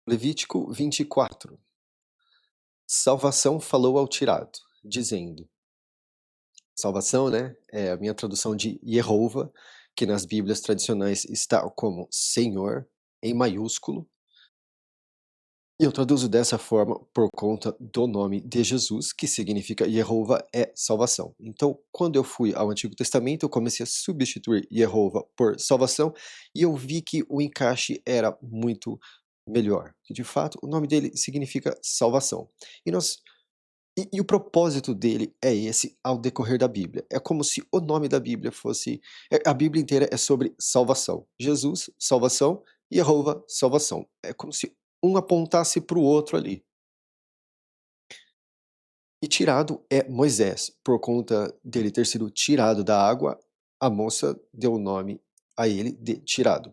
Levítico 24. Salvação falou ao tirado, dizendo. Salvação, né, é a minha tradução de Jeová, que nas Bíblias tradicionais está como Senhor, em maiúsculo. E eu traduzo dessa forma por conta do nome de Jesus, que significa Jeová é salvação. Então, quando eu fui ao Antigo Testamento, eu comecei a substituir Jeová por salvação, e eu vi que o encaixe era muito melhor. Que de fato, o nome dele significa salvação. E o propósito dele é esse ao decorrer da Bíblia. É como se o nome da Bíblia fosse. A Bíblia inteira é sobre salvação. Jesus, salvação, e Jeová, salvação. É como se um apontasse para o outro ali. E tirado é Moisés. Por conta dele ter sido tirado da água, a moça deu o nome a ele de tirado.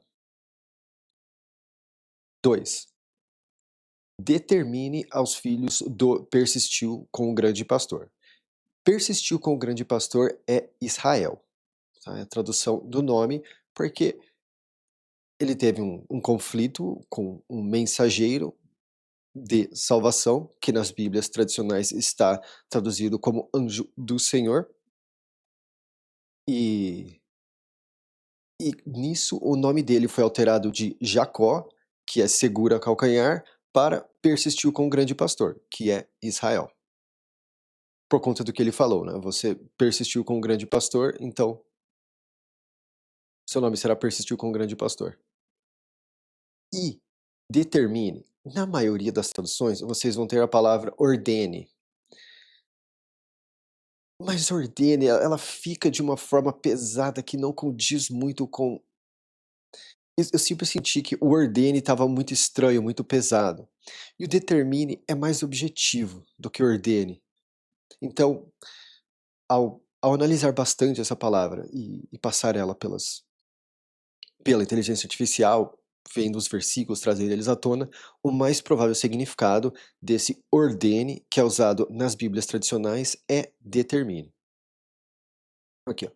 2. Determine aos filhos do persistiu com o grande pastor. Persistiu com o grande pastor é Israel. Tá? É a tradução do nome, porque ele teve um conflito com um mensageiro de salvação, que nas Bíblias tradicionais está traduzido como anjo do Senhor. E, e nisso o nome dele foi alterado de Jacó, que é segura calcanhar, para persistiu com o grande pastor, que é Israel. Por conta do que ele falou, né? Você persistiu com o grande pastor, então seu nome será persistiu com o grande pastor. E determine. Na maioria das traduções, vocês vão ter a palavra ordene. Mas ordene, ela fica de uma forma pesada que não condiz muito com. Eu sempre senti que o ordene estava muito estranho, muito pesado. E o determine é mais objetivo do que ordene. Então, ao analisar bastante essa palavra e passar ela pela inteligência artificial, vendo os versículos, trazer eles à tona, o mais provável significado desse ordene, que é usado nas Bíblias tradicionais, é determine. Aqui, ó.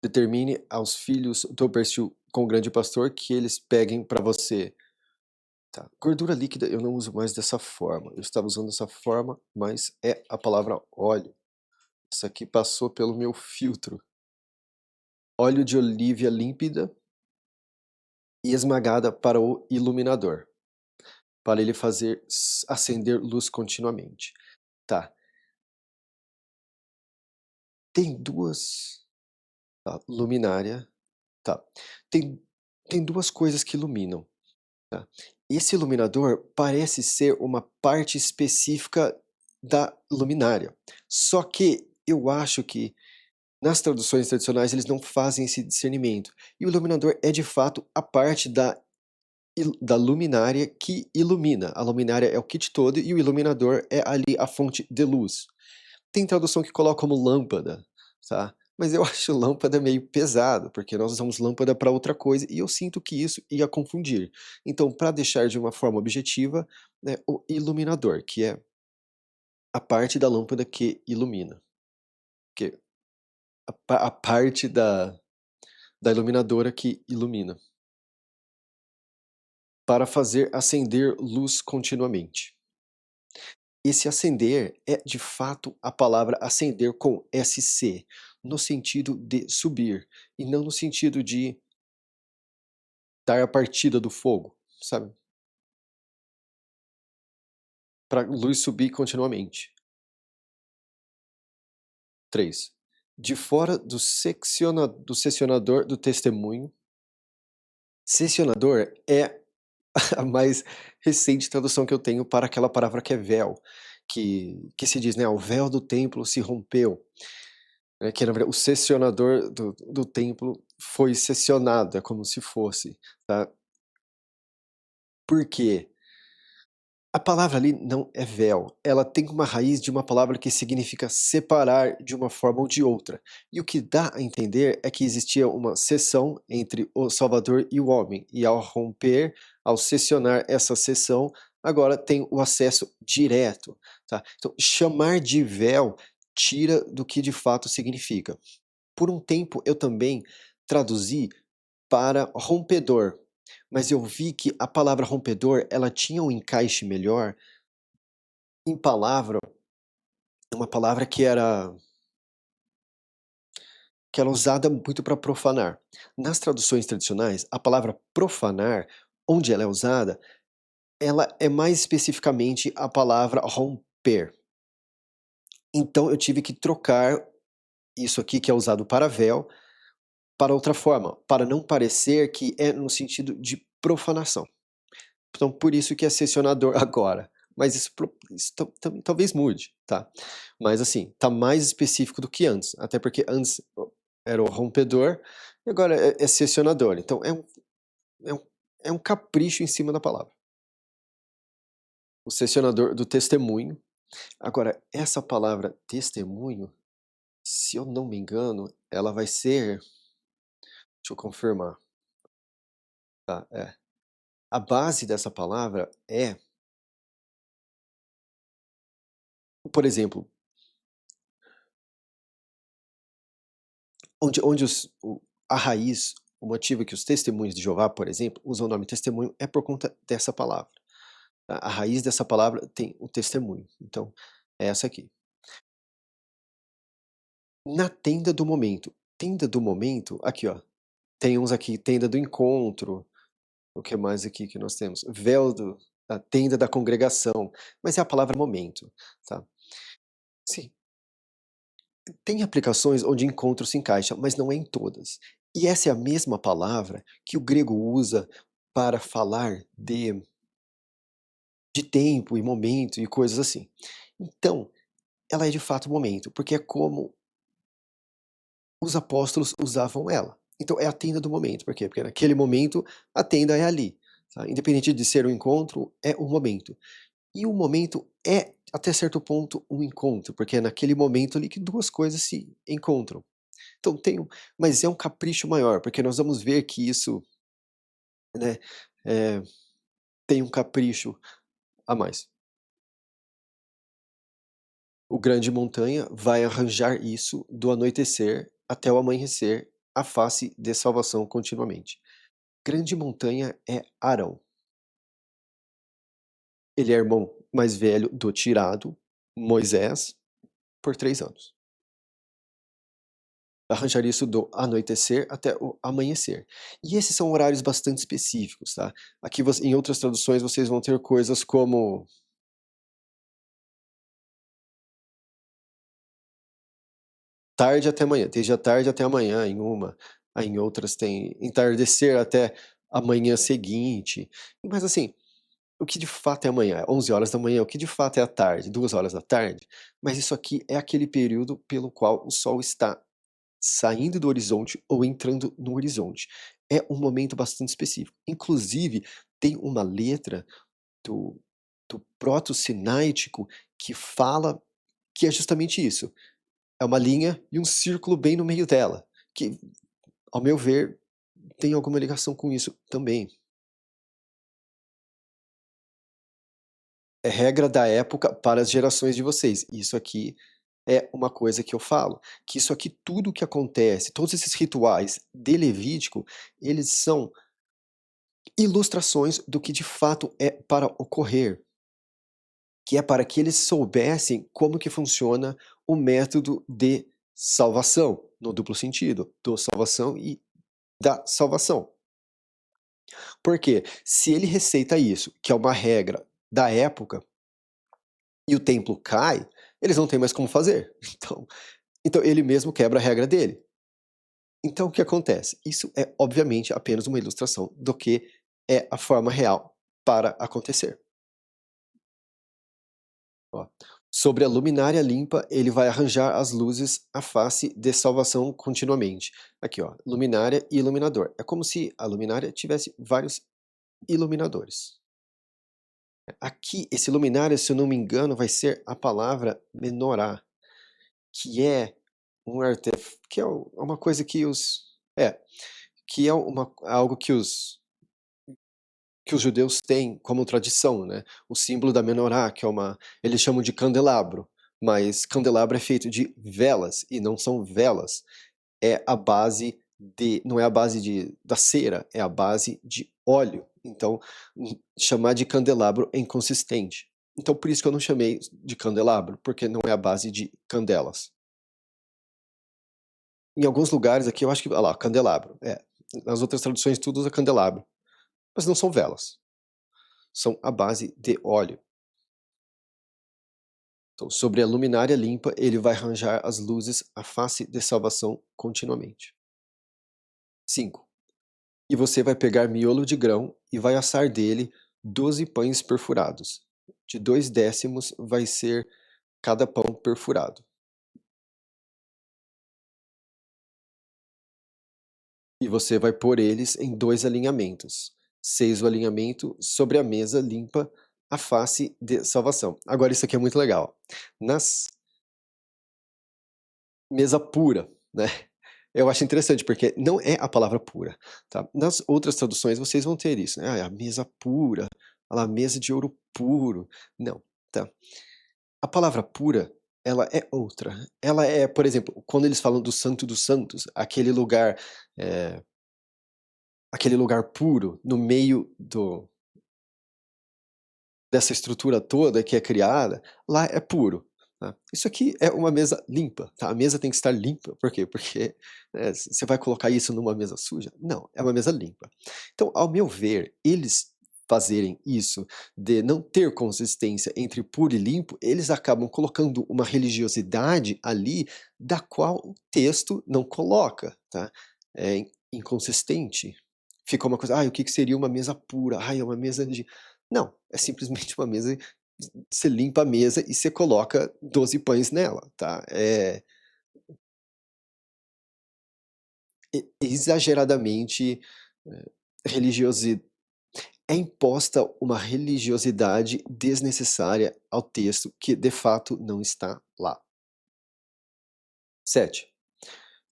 Determine aos filhos do perfil com o grande pastor que eles peguem para você. Tá. Gordura líquida eu não uso mais dessa forma. Eu estava usando dessa forma, mas é a palavra óleo. Isso aqui passou pelo meu filtro. Óleo de oliva límpida e esmagada para o iluminador, para ele fazer acender luz continuamente. Tá. Tem duas. Tá. Luminária. Tá. Tem, tem duas coisas que iluminam. Tá. Esse iluminador parece ser uma parte específica da luminária. Só que eu acho que nas traduções tradicionais eles não fazem esse discernimento. E o iluminador é de fato a parte da luminária que ilumina. A luminária é o kit todo e o iluminador é ali a fonte de luz. Tem tradução que coloca como lâmpada, tá? Mas eu acho lâmpada meio pesado, porque nós usamos lâmpada para outra coisa e eu sinto que isso ia confundir. Então, para deixar de uma forma objetiva, né, o iluminador, que é a parte da lâmpada que ilumina. Que a parte da iluminadora que ilumina. Para fazer acender luz continuamente. Esse acender é de fato a palavra acender com SC, no sentido de subir, e não no sentido de dar a partida do fogo, sabe? Para luz subir continuamente. 3. De fora do seccionador do testemunho. Seccionador é a mais recente tradução que eu tenho para aquela palavra que é véu, que se diz, né, o véu do templo se rompeu. Que na verdade o seccionador do templo foi seccionado, é como se fosse, tá. Por quê? A palavra ali não é véu, ela tem uma raiz de uma palavra que significa separar de uma forma ou de outra. E o que dá a entender é que existia uma seção entre o Salvador e o homem, e ao romper, ao seccionar essa seção, agora tem o acesso direto, tá. Então chamar de véu tira do que de fato significa. Por um tempo eu também traduzi para rompedor, mas eu vi que a palavra rompedor, ela tinha um encaixe melhor em palavra, uma palavra que era usada muito para profanar. Nas traduções tradicionais, a palavra profanar, onde ela é usada, ela é mais especificamente a palavra romper. Então eu tive que trocar isso aqui que é usado para véu, para outra forma, para não parecer que é no sentido de profanação. Então por isso que é seccionador agora, mas isso talvez mude, tá. Mas assim, tá mais específico do que antes, até porque antes era o rompedor e agora é seccionador, então é um é um capricho em cima da palavra. O seccionador do testemunho. Agora essa palavra testemunho, se eu não me engano, ela vai ser, deixa eu confirmar, tá, é. A base dessa palavra é, por exemplo, onde a raiz, o motivo que os testemunhos de Jeová, por exemplo, usam o nome testemunho é por conta dessa palavra. A raiz dessa palavra tem o testemunho. Então, é essa aqui. Na tenda do momento. Tenda do momento, aqui ó, tem uns aqui, tenda do encontro, o que mais aqui que nós temos? Véu da tenda da congregação, mas é a palavra momento, tá. Sim. Tem aplicações onde encontro se encaixa, mas não é em todas. E essa é a mesma palavra que o grego usa para falar de tempo e momento e coisas assim. Então, ela é de fato momento, porque é como os apóstolos usavam ela. Então é a tenda do momento, por quê? Porque naquele momento a tenda é ali, tá? Independente de ser um encontro, é um momento. E o momento é, até certo ponto, um encontro, porque é naquele momento ali que duas coisas se encontram. Então mas é um capricho maior, porque nós vamos ver que isso, né, eh, tem um capricho a mais. O grande montanha vai arranjar isso do anoitecer até o amanhecer, a face de salvação continuamente. Grande montanha é Arão. Ele é irmão mais velho do tirado, Moisés, por 3 anos. Arranjar isso do anoitecer até o amanhecer. E esses são horários bastante específicos, tá. Aqui em outras traduções vocês vão ter coisas como tarde até amanhã, desde a tarde até amanhã em uma, aí em outras tem entardecer até a manhã seguinte, mas assim, o que de fato é amanhã, 11 horas da manhã, o que de fato é a tarde, 2 horas da tarde, mas isso aqui é aquele período pelo qual o sol está saindo do horizonte ou entrando no horizonte. É um momento bastante específico. Inclusive, tem uma letra do do proto-sinaítico que fala que é justamente isso. É uma linha e um círculo bem no meio dela, que, ao meu ver, tem alguma ligação com isso também. É regra da época para as gerações de vocês. Isso aqui é uma coisa que eu falo, que isso aqui tudo que acontece, todos esses rituais de Levítico, eles são ilustrações do que de fato é para ocorrer, que é para que eles soubessem como que funciona o método de salvação, no duplo sentido, do salvação e da salvação. Porque se ele receita isso, que é uma regra da época, e o templo cai, eles não têm mais como fazer. Então ele mesmo quebra a regra dele. Então o que acontece? Isso é obviamente apenas uma ilustração do que é a forma real para acontecer. Ó, sobre a luminária limpa, ele vai arranjar as luzes à face de salvação continuamente. Aqui, ó, luminária e iluminador. É como se a luminária tivesse vários iluminadores. Aqui, esse luminária, se eu não me engano, vai ser a palavra menorá, que é um que é uma coisa que que é algo que os judeus têm como tradição, né, o símbolo da menorá, que é eles chamam de candelabro, mas candelabro é feito de velas, e não são velas, é a base não é a base da cera, é a base de óleo, então chamar de candelabro é inconsistente. Então por isso que eu não chamei de candelabro, porque não é a base de candelas. Em alguns lugares aqui eu acho que, olha lá, candelabro, nas outras traduções tudo usa candelabro, mas não são velas, são a base de óleo. Então, sobre a luminária limpa, ele vai arranjar as luzes, a face de salvação continuamente. 5. E você vai pegar miolo de grão e vai assar dele 12 pães perfurados. De 2 décimos vai ser cada pão perfurado. E você vai pôr eles em 2 alinhamentos. 6 o alinhamento sobre a mesa limpa, a face de salvação. Agora isso aqui é muito legal. Nas mesa pura, né? Eu acho interessante, porque não é a palavra pura, tá? Nas outras traduções vocês vão ter isso, né? A mesa pura, a mesa de ouro puro. Não, tá? A palavra pura, ela é outra. Ela é, por exemplo, quando eles falam do Santo dos Santos, eh, aquele lugar puro no meio dessa estrutura toda que é criada, lá é puro. Tá? Isso aqui é uma mesa limpa, tá? A mesa tem que estar limpa, por quê? Porque você vai colocar isso numa mesa suja? Não, é uma mesa limpa. Então, ao meu ver, eles fazerem isso de não ter consistência entre puro e limpo, eles acabam colocando uma religiosidade ali da qual o texto não coloca, tá? É inconsistente. Fica uma coisa, o que seria uma mesa pura? É uma mesa de não, é simplesmente uma mesa, você limpa a mesa e você coloca 12 pães nela, tá. Exageradamente, religiosi é imposta uma religiosidade desnecessária ao texto que de fato não está lá. 7.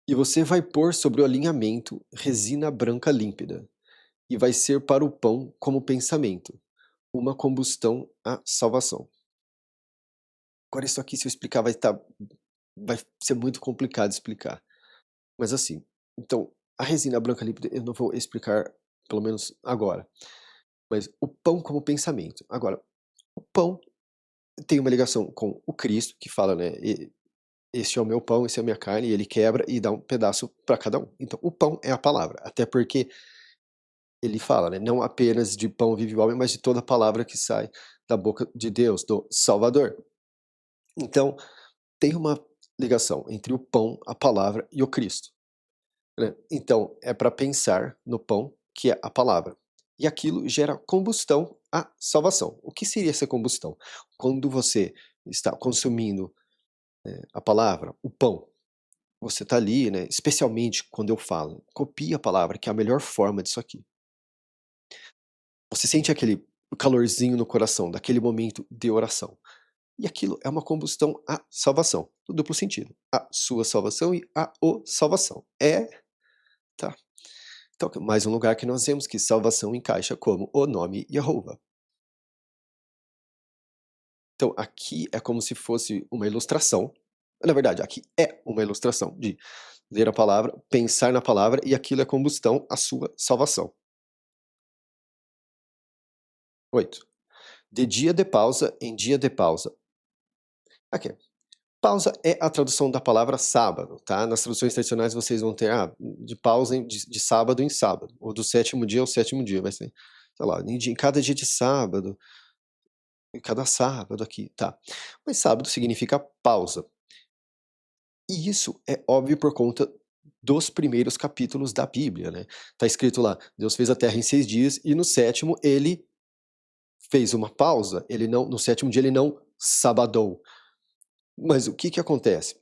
E você vai pôr sobre o alinhamento resina branca límpida, e vai ser para o pão como pensamento, uma combustão à salvação. Agora isso aqui se eu explicar vai ser muito complicado de explicar. Mas assim, então, a resina branca líquida eu não vou explicar, pelo menos agora. Mas o pão como pensamento. Agora, o pão tem uma ligação com o Cristo, que fala, né? Este é o meu pão, esse é a minha carne, e ele quebra e dá um pedaço para cada um. Então, o pão é a palavra. Até porque ele fala, né? Não apenas de pão vive o homem, mas de toda palavra que sai da boca de Deus, do Salvador. Então, tem uma ligação entre o pão, a palavra e o Cristo. Né? Então, é para pensar no pão, que é a palavra. E aquilo gera combustão à salvação. O que seria essa combustão? Quando você está consumindo a palavra, o pão, você está ali, né, especialmente quando eu falo, copie a palavra, que é a melhor forma disso aqui. Você sente aquele calorzinho no coração, daquele momento de oração. E aquilo é uma combustão à salvação, no duplo sentido. A sua salvação e a o salvação. Tá. Então, mais um lugar que nós vemos que salvação encaixa como o nome Jeová. Então, aqui é como se fosse uma ilustração. Na verdade, aqui é uma ilustração de ler a palavra, pensar na palavra e aquilo é combustão à sua salvação. 8. De dia de pausa em dia de pausa. Aqui. Pausa é a tradução da palavra sábado, tá? Nas traduções tradicionais vocês vão ter de pausa de sábado em sábado, ou do sétimo dia ao sétimo dia, vai ser, sei lá, em cada dia de sábado, em cada sábado aqui, tá? Mas sábado significa pausa. E isso é óbvio por conta dos primeiros capítulos da Bíblia, né? Tá escrito lá, Deus fez a terra em 6 dias e no sétimo ele fez uma pausa, ele não, no sétimo dia ele não sabadou. Mas o que acontece?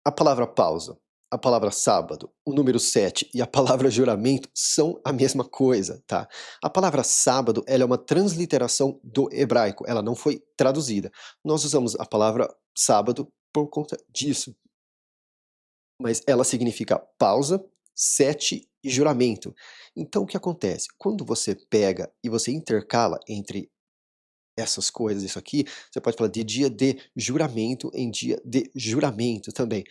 A palavra pausa, a palavra sábado, o número 7 e a palavra juramento são a mesma coisa, tá? A palavra sábado, ela é uma transliteração do hebraico, ela não foi traduzida. Nós usamos a palavra sábado por conta disso. Mas ela significa pausa, 7 e juramento. Então o que acontece? Quando você pega e você intercala entre essas coisas, isso aqui, você pode falar de dia de juramento em dia de juramento também.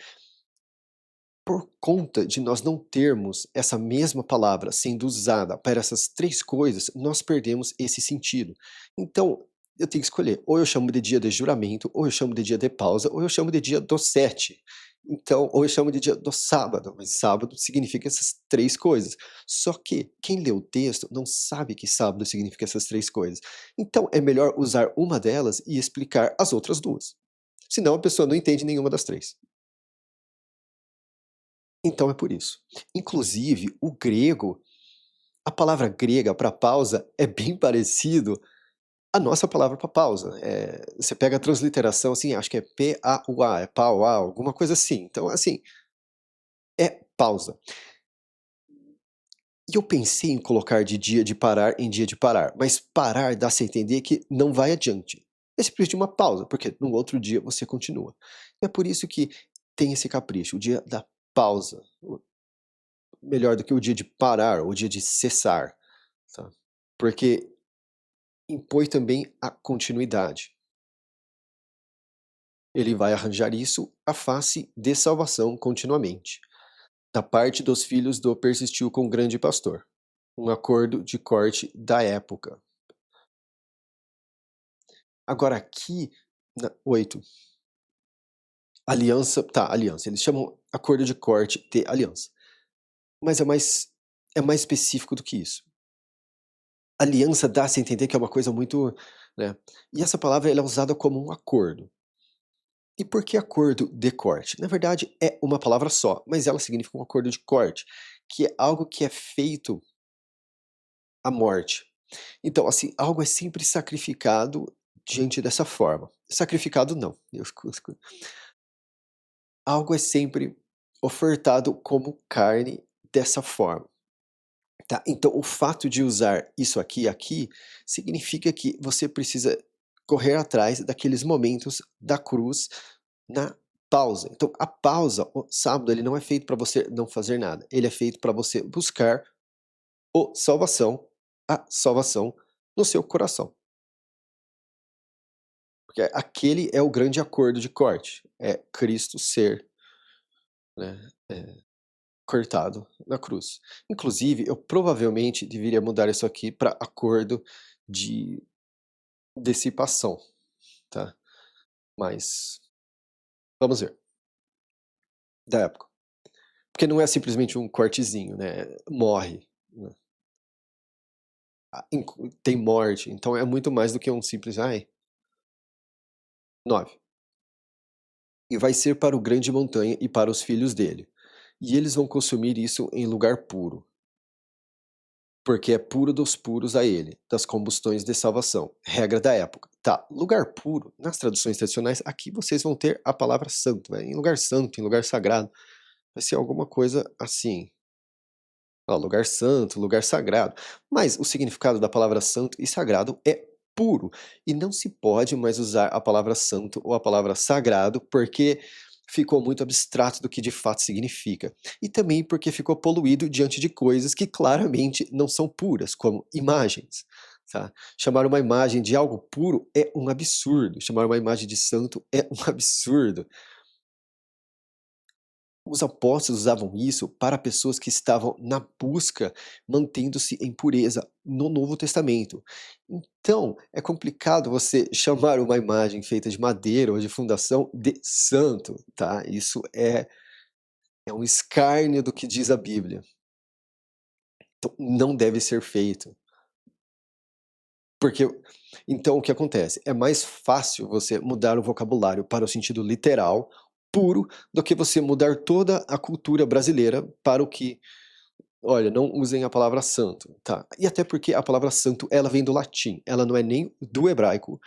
por conta de nós não termos essa mesma palavra sendo usada para essas 3 coisas, nós perdemos esse sentido. Então, eu tenho que escolher, ou eu chamo de dia de juramento, ou eu chamo de dia de pausa, ou eu chamo de dia do 7. Então, ou eu chamo de dia do sábado, mas sábado significa essas 3 coisas. Só que quem lê o texto não sabe que sábado significa essas 3 coisas. Então, é melhor usar uma delas e explicar as outras 2. Senão a pessoa não entende nenhuma das 3. Então é por isso. Inclusive, o grego, a palavra grega para pausa é bem parecido à nossa palavra para pausa. Você pega a transliteração, assim, acho que é P-A-U-A, é pau-a, alguma coisa assim. Então, assim, é pausa. E eu pensei em colocar de dia de parar em dia de parar, mas parar dá-se a entender que não vai adiante. É simplesmente uma pausa, porque no outro dia você continua. É por isso que tem esse capricho, o dia da pausa. Melhor do que o dia de parar ou o dia de cessar, tá. Porque impõe também a continuidade. Ele vai arranjar isso à face de salvação continuamente. Da parte dos filhos do persistiu com o grande pastor. Um acordo de corte da época. Agora aqui, na 8, aliança, tá, aliança, eles chamam acordo de corte de aliança. Mas é mais específico do que isso. Aliança dá-se a entender que é uma coisa muito, né, e essa palavra ela é usada como um acordo. E por que acordo de corte? Na verdade é uma palavra só, mas ela significa um acordo de corte, que é algo que é feito à morte. Então, assim, algo é sempre sacrificado diante dessa forma. Sacrificado não, algo é sempre ofertado como carne dessa forma. Tá, então o fato de usar isso aqui, significa que você precisa correr atrás daqueles momentos da cruz na pausa. Então a pausa, o sábado, ele não é feito para você não fazer nada, ele é feito para você buscar a salvação no seu coração. Porque aquele é o grande acordo de corte, é Cristo ser, né, cortado na cruz. Inclusive, eu provavelmente deveria mudar isso aqui para acordo de dissipação, tá? Mas vamos ver, da época. Porque não é simplesmente um cortezinho, né? Morre, né? Tem morte, então é muito mais do que um simples. Ai, 9. E vai ser para o grande montanha e para os filhos dele. E eles vão consumir isso em lugar puro, porque é puro dos puros a ele, das combustões de salvação. Regra da época. Tá, lugar puro, nas traduções tradicionais, aqui vocês vão ter a palavra santo, né? Em lugar santo, em lugar sagrado. Vai ser alguma coisa assim. Ó, lugar santo, lugar sagrado. Mas o significado da palavra santo e sagrado é puro. E não se pode mais usar a palavra santo ou a palavra sagrado, porque ficou muito abstrato do que de fato significa. E também porque ficou poluído diante de coisas que claramente não são puras, como imagens. Tá? Chamar uma imagem de algo puro é um absurdo. Chamar uma imagem de santo é um absurdo. Os apóstolos usavam isso para pessoas que estavam na busca, mantendo-se em pureza no Novo Testamento. Então, é complicado você chamar uma imagem feita de madeira ou de fundação de santo, tá? Isso é um escárnio do que diz a Bíblia. Então, não deve ser feito. Porque então o que acontece? É mais fácil você mudar o vocabulário para o sentido literal, puro, do que você mudar toda a cultura brasileira para o que, olha, não usem a palavra santo, tá? E até porque a palavra santo, ela vem do latim, ela não é nem do hebraico,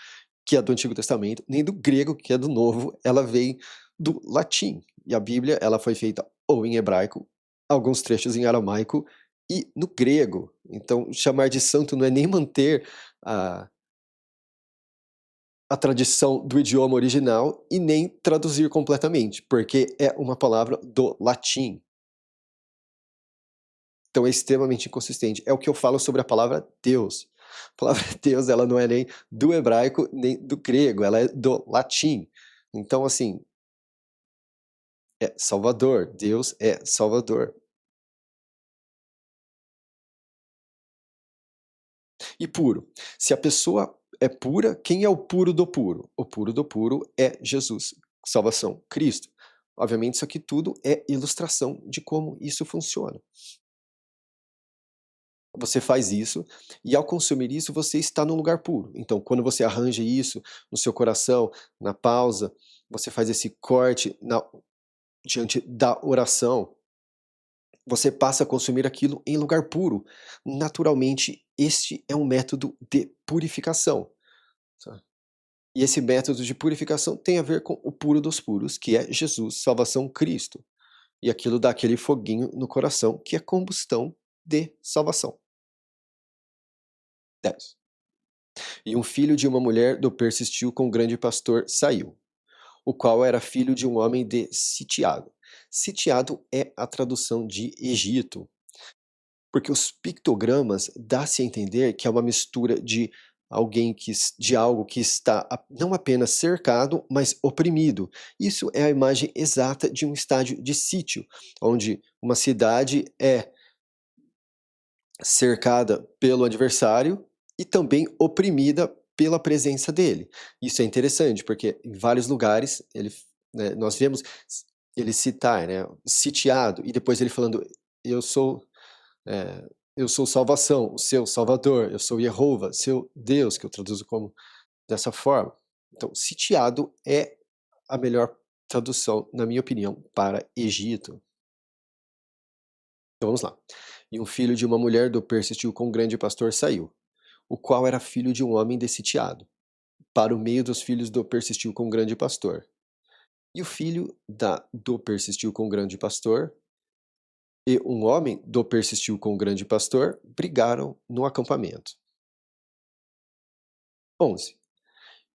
que é do Antigo Testamento, nem do grego, que é do Novo, ela vem do latim. E a Bíblia, ela foi feita ou em hebraico, alguns trechos em aramaico e no grego. Então, chamar de santo não é nem manter a, a tradição do idioma original e nem traduzir completamente, porque é uma palavra do latim. Então é extremamente inconsistente. É o que eu falo sobre a palavra Deus. A palavra Deus, ela não é nem do hebraico, nem do grego, ela é do latim. Então, assim, é Salvador, Deus é Salvador. E puro, se a pessoa é pura, quem é o puro do puro? O puro do puro é Jesus, salvação, Cristo. Obviamente isso aqui tudo é ilustração de como isso funciona. Você faz isso, e ao consumir isso, você está num lugar puro. Então, quando você arranja isso no seu coração, na pausa, você faz esse corte diante da oração, você passa a consumir aquilo em lugar puro. Naturalmente, este é um método de purificação. Tá? E esse método de purificação tem a ver com o puro dos puros, que é Jesus, salvação, Cristo. E aquilo dá aquele foguinho no coração, que é combustão de salvação. 10. E um filho de uma mulher do persistiu com o grande pastor saiu, o qual era filho de um homem de Sitiado. Sitiado é a tradução de Egito, porque os pictogramas dá-se a entender que é uma mistura de de algo que está não apenas cercado, mas oprimido. Isso é a imagem exata de um estádio de sítio, onde uma cidade é cercada pelo adversário e também oprimida pela presença dele. Isso é interessante, porque em vários lugares nós vemos ele citar, né, sitiado, e depois ele falando, eu sou, é, eu sou salvação, o seu salvador, eu sou Jeová, seu Deus, que eu traduzo como dessa forma. Então, sitiado é a melhor tradução, na minha opinião, para Egito. Então vamos lá. E um filho de uma mulher do persistiu com um grande pastor saiu, o qual era filho de um homem de Sitiado. Para o meio dos filhos do persistiu com um grande pastor. E o filho do persistiu com um grande pastor e um homem do persistiu com um grande pastor brigaram no acampamento. 11.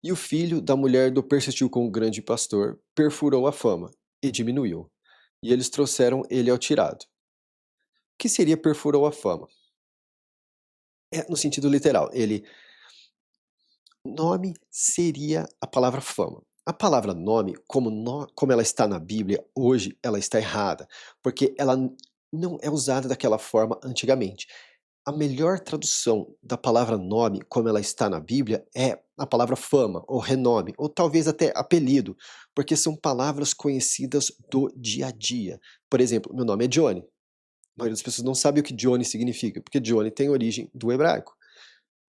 E o filho da mulher do persistiu com um grande pastor perfurou a fama e diminuiu. E eles trouxeram ele ao tirado. O que seria perfurou a fama? É no sentido literal. Nome seria a palavra fama. A palavra nome, como ela está na Bíblia, hoje ela está errada, porque ela não é usada daquela forma antigamente. A melhor tradução da palavra nome, como ela está na Bíblia, é a palavra fama, ou renome, ou talvez até apelido, porque são palavras conhecidas do dia a dia. Por exemplo, meu nome é Johnny. A maioria das pessoas não sabe o que Johnny significa, porque Johnny tem origem do hebraico.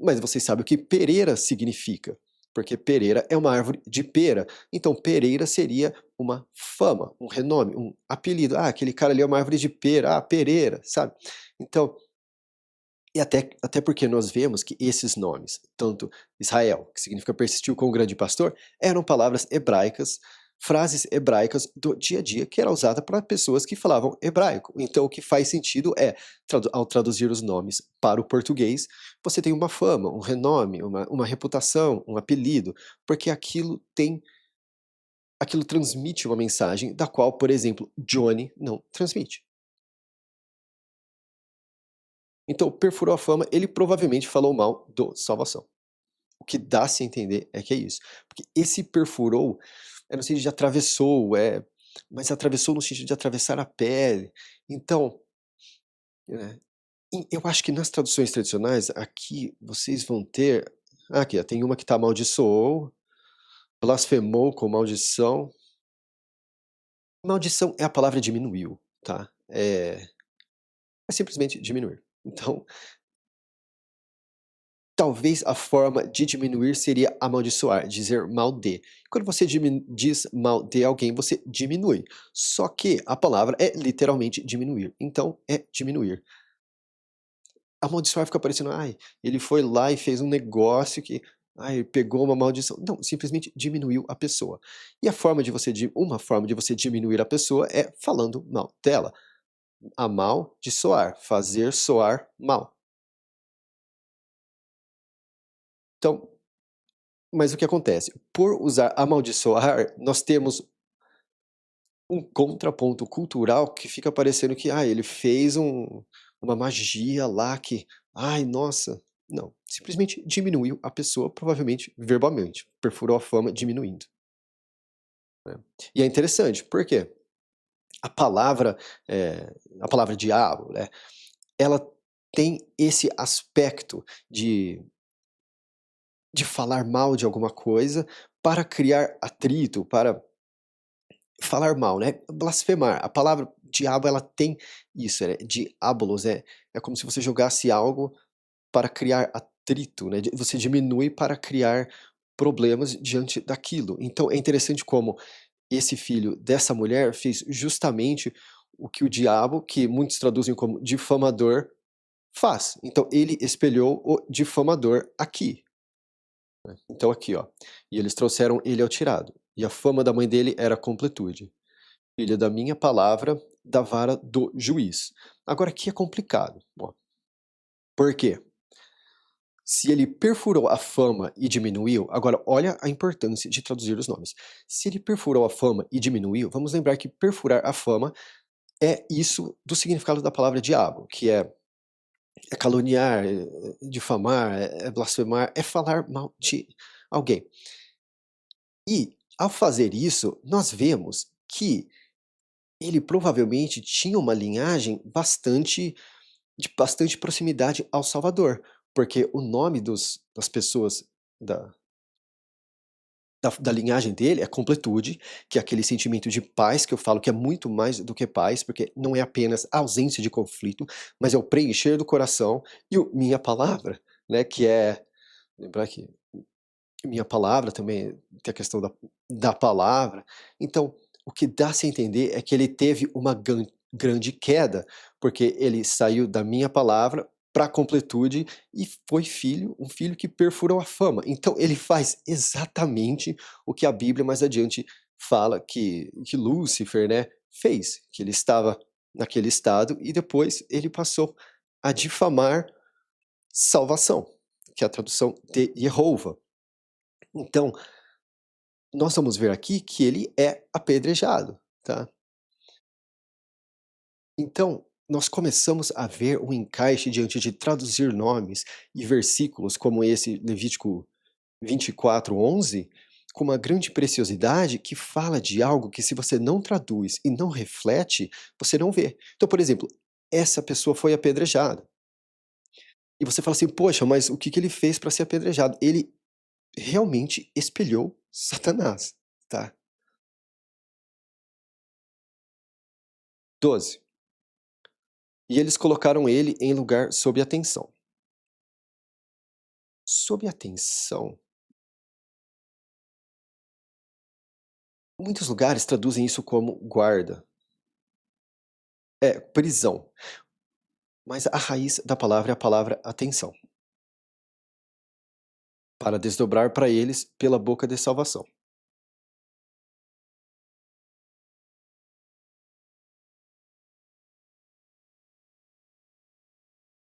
Mas vocês sabem o que Pereira significa, porque Pereira é uma árvore de pera. Então Pereira seria uma fama, um renome, um apelido. Ah, aquele cara ali é uma árvore de pera, ah, Pereira, sabe? Então, e até porque nós vemos que esses nomes, tanto Israel, que significa persistiu com o grande pastor, eram palavras hebraicas, frases hebraicas do dia a dia que era usada para pessoas que falavam hebraico. Então o que faz sentido é, ao traduzir os nomes para o português, você tem uma fama, um renome, uma reputação, um apelido, porque aquilo transmite uma mensagem da qual, por exemplo, Johnny não transmite. Então, perfurou a fama, ele provavelmente falou mal do Salvação. O que dá-se a entender é que é isso. Porque esse perfurou é no sentido de atravessou, mas atravessou no sentido de atravessar a pele. Então, eu acho que nas traduções tradicionais, aqui vocês vão ter. Aqui, ó, tem uma que está amaldiçoou, blasfemou com maldição. Maldição é a palavra diminuiu, tá? É simplesmente diminuir. Então, talvez a forma de diminuir seria amaldiçoar, dizer mal de. Quando você diz mal de alguém, você diminui. Só que a palavra é literalmente diminuir. Então, é diminuir. Amaldiçoar fica parecendo, ai, ele foi lá e fez um negócio que, ai, pegou uma maldição. Não, simplesmente diminuiu a pessoa. E uma forma de você diminuir a pessoa é falando mal dela. A mal de soar, fazer soar mal. Então, mas o que acontece? Por usar amaldiçoar, nós temos um contraponto cultural que fica parecendo que, ele fez uma magia lá que, ai, nossa. Não, simplesmente diminuiu a pessoa, provavelmente verbalmente, perfurou a fama diminuindo. Né? E é interessante, por quê? A palavra, a palavra diabo, né, ela tem esse aspecto de falar mal de alguma coisa para criar atrito, para falar mal, né, blasfemar. A palavra diabo ela tem isso, diabolos, é como se você jogasse algo para criar atrito, né, você diminui para criar problemas diante daquilo. Então é interessante como esse filho dessa mulher fez justamente o que o diabo, que muitos traduzem como difamador, faz. Então ele espelhou o difamador aqui, né. Então aqui, ó, e eles trouxeram ele ao tirado, e a fama da mãe dele era completude. Filha da minha palavra, da vara do juiz. Agora aqui é complicado, ó. Por quê? Se ele perfurou a fama e diminuiu, agora olha a importância de traduzir os nomes. Se ele perfurou a fama e diminuiu, vamos lembrar que perfurar a fama é isso do significado da palavra diabo, que é caluniar, difamar, é blasfemar, é falar mal de alguém. E ao fazer isso, nós vemos que ele provavelmente tinha uma linhagem de bastante proximidade ao Salvador, porque o nome das pessoas da da linhagem dele é completude, que é aquele sentimento de paz que eu falo que é muito mais do que paz, porque não é apenas a ausência de conflito, mas é o preencher do coração, e o minha palavra, né, que é lembrar que minha palavra também tem a questão da palavra. Então, o que dá-se a entender é que ele teve uma grande queda, porque ele saiu da minha palavra para a completude e foi um filho que perfurou a fama. Então ele faz exatamente o que a Bíblia mais adiante fala que Lúcifer, né, fez, que ele estava naquele estado e depois ele passou a difamar salvação, que é a tradução de Jeová. Então, nós vamos ver aqui que ele é apedrejado, tá. Então, nós começamos a ver um encaixe diante de traduzir nomes e versículos como esse Levítico 24:11, com uma grande preciosidade que fala de algo que se você não traduz e não reflete, você não vê. Então, por exemplo, essa pessoa foi apedrejada, e você fala assim: "Poxa, mas o que que ele fez para ser apedrejado?" Ele realmente espelhou Satanás, tá. 12. E eles colocaram ele em lugar sob atenção. Sob atenção, muitos lugares traduzem isso como guarda. É, prisão, mas a raiz da palavra é a palavra atenção, para desdobrar para eles pela boca de salvação.